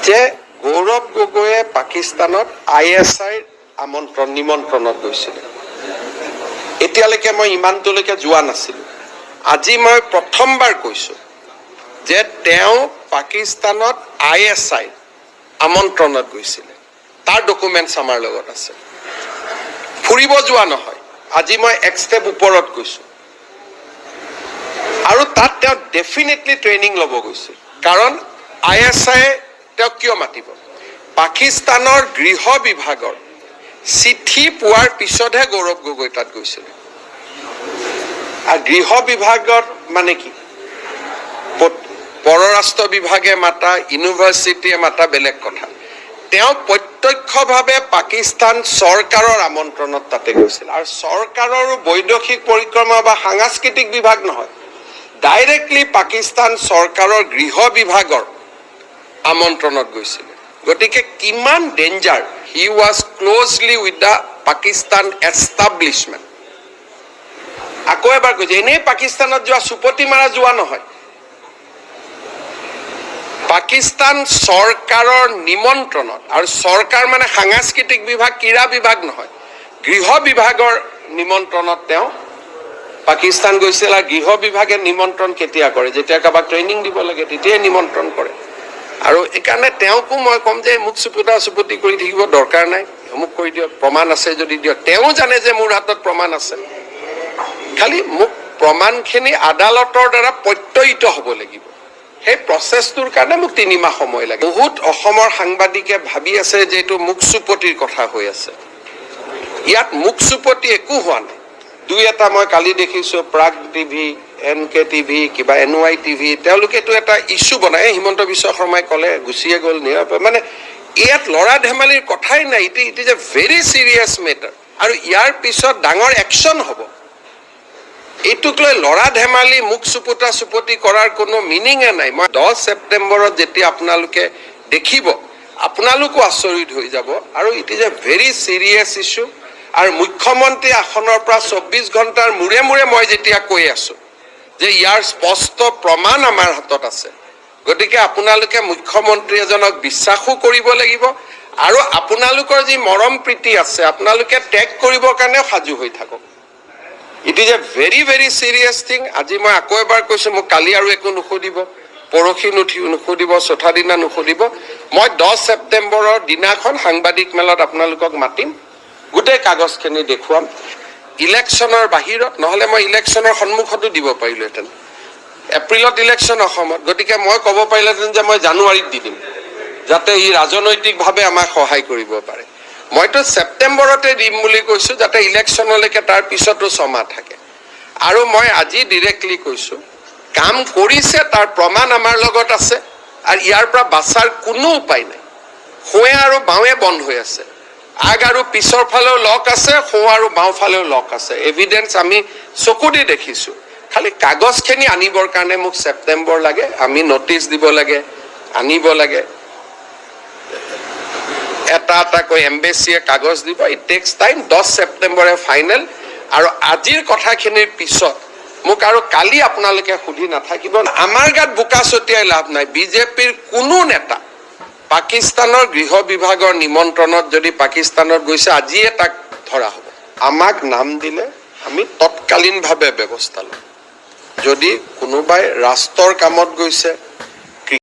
যে গৌৰৱ গগৈয়ে পাকিস্তানত ISI নিমন্ত্ৰণত গৈছিল। এতিয়ালৈকে মই ইমানটোলৈকে যোৱা নাছিলোঁ। আজি মই প্ৰথমবাৰ কৈছোঁ যে তেওঁ পাকিস্তানত ISI আমন্ত্ৰণত গৈছিলে। তাৰ ডকুমেণ্টছ আমাৰ লগত আছে। ফুৰিব যোৱা নহয়, আজি মই এক ষ্টেপ ওপৰত গৈছোঁ। আৰু তাত তেওঁ ডেফিনেটলি ট্ৰেইনিং ল'ব গৈছিল। কাৰণ ISI তেওঁ কিয় মাতিব? পাকিস্তানৰ গৃহ বিভাগৰ চিঠি পোৱাৰ পিছতহে গৌৰৱ গগৈ তাত গৈছিলে। আৰু গৃহ বিভাগত মানে কি? পৰৰাষ্ট্ৰ বিভাগে মাতা, ইউনিভাৰ্চিটিয়ে মাতা বেলেগ কথা। তেওঁ প্ৰত্যক্ষভাৱে পাকিস্তান চৰকাৰৰ আমন্ত্ৰণত তাতে গৈছিল। আৰু চৰকাৰৰো বৈদেশিক পৰিক্ৰমা বা সাংস্কৃতিক বিভাগ নহয়, ডাইৰেক্টলি পাকিস্তান চৰকাৰৰ গৃহ বিভাগৰ আমন্ত্ৰণত গৈছিলে। গতিকে কিমান danger. He was closely with the Pakistan establishment. আকৌ এবাৰ কৈছে, এনেই পাকিস্তানত যোৱা চুপতি মাৰা যোৱা নহয়। পাকিস্তান চৰকাৰৰ নিমন্ত্ৰণত, আৰু চৰকাৰ মানে সাংস্কৃতিক বিভাগ, ক্ৰীড়া বিভাগ নহয়, গৃহ বিভাগৰ নিমন্ত্ৰণত তেওঁ পাকিস্তান গৈছিল। আৰু গৃহ বিভাগে নিমন্ত্ৰণ কেতিয়া কৰে? যেতিয়া কাৰোবাক ট্ৰেইনিং দিব লাগে তেতিয়াই নিমন্ত্ৰণ কৰে। আৰু এইকাৰণে তেওঁকো মই ক'ম যে মোক চুপতি কৰি থাকিব দৰকাৰ নাই, মোক কৰি দিয়ক, প্ৰমাণ আছে যদি দিয়ক। তেওঁ জানে যে মোৰ হাতত প্ৰমাণ আছে, খালি মোক প্ৰমাণখিনি আদালতৰ দ্বাৰা প্ৰত্যয়িত হ'ব লাগিব। সেই প্ৰচেছটোৰ কাৰণে মোক 3 মাহ সময় লাগে। বহুত অসমৰ সাংবাদিকে ভাবি আছে যে এইটো মুখচুপতিৰ কথা হৈ আছে। ইয়াত মুখচুপতি একো হোৱা নাই। 2-এটা মই কালি দেখিছোঁ, প্ৰাগ টিভি, NK টিভি, কিবা NY টিভি, তেওঁলোকেতো এটা ইছ্যু বনাই। হিমন্ত বিশ্ব শৰ্মাই ক'লে গুচিয়ে গ'ল, মানে ইয়াত ল'ৰা ধেমালিৰ কথাই নাই। It is a very serious matter. আৰু ইয়াৰ পিছত ডাঙৰ একশ্যন হ'ব। এইটোক লৈ ল'ৰা ধেমালি মুখ চুপতি কৰাৰ কোনো মিনিঙে নাই। মই 10 ছেপ্টেম্বৰত যেতিয়া আপোনালোকে দেখিব, আপোনালোকো আচৰিত হৈ যাব। আৰু it is a very serious issue. আৰু মুখ্যমন্ত্ৰী আসনৰ পৰা 24 ঘণ্টাৰ মূৰে মূৰে মই যেতিয়া কৈ আছো যে ইয়াৰ স্পষ্ট প্ৰমাণ আমাৰ হাতত আছে, গতিকে আপোনালোকে মুখ্যমন্ত্ৰী এজনক বিশ্বাসো কৰিব লাগিব। আৰু আপোনালোকৰ যি মৰম প্ৰীতি আছে, আপোনালোকে ত্যাগ কৰিবৰ কাৰণেও সাজু হৈ থাকক। It is a very very serious thing. আজি মই আকৌ এবাৰ কৈছোঁ, মোক কালি আৰু একো নুসুধিব, পৰহি নুসুধিব, চতুৰ্থা দিনা নুসুধিব। মই 10 ছেপ্টেম্বৰৰ দিনাখন সাংবাদিক মেলত আপোনালোকক মাতিম, গোটেই কাগজখিনি দেখুৱাম। ইলেকশ্যনৰ বাহিৰত, নহ'লে মই ইলেকশ্যনৰ সন্মুখতো দিব পাৰিলোহেঁতেন। এপ্ৰিলত ইলেকশ্যন অসমত, গতিকে মই ক'ব পাৰিলোহেঁতেন যে মই জানুৱাৰীত দি দিম, যাতে ই ৰাজনৈতিকভাৱে আমাক সহায় কৰিব পাৰে। মইতো ছেপ্টেম্বৰতে দিম বুলি কৈছোঁ, যাতে ইলেকশ্যনলৈকে তাৰ পিছতো 6 মাহ থাকে। আৰু মই আজি ডিৰেক্টলি কৈছোঁ, কাম কৰিছে তাৰ প্ৰমাণ আমাৰ লগত আছে। আৰু ইয়াৰ পৰা বাচাৰ কোনো উপায় নাই। সোঁৱে আৰু বাওঁৱে বন্ধ হৈ আছে, আগ আৰু পিছৰ ফালেও লক আছে, সোঁ আৰু বাওঁ ফালেও লক আছে। এভিডেন্স আমি চকু দি দেখিছোঁ। খালি কাগজখিনি আনিবৰ কাৰণে মোক ছেপ্টেম্বৰ লাগে, আমি নটিচ দিব লাগে, আনিব লাগে। এটা এম্বেচিয়ে কাগজ দিব, ইট টেক্স টাইম। 10 ছেপ্টেম্বৰে ফাইনেল। আৰু আজিৰ কথাখিনিৰ পিছত মোক আৰু কালি আপোনালোকে সুধি নাথাকিব। আমাৰ গাত বোকা ছটিয়াই লাভ নাই। বিজেপিৰ কোনো নেতা পাকিস্তানৰ গৃহ বিভাগৰ নিমন্ত্ৰণত যদি পাকিস্তানত গৈছে, আজিয়ে তাক ধৰা হ'ব। আমাক নাম দিলে আমি তৎকালীনভাৱে ব্যৱস্থা ল'ম। যদি কোনোবাই ৰাষ্ট্ৰৰ কামত গৈছে,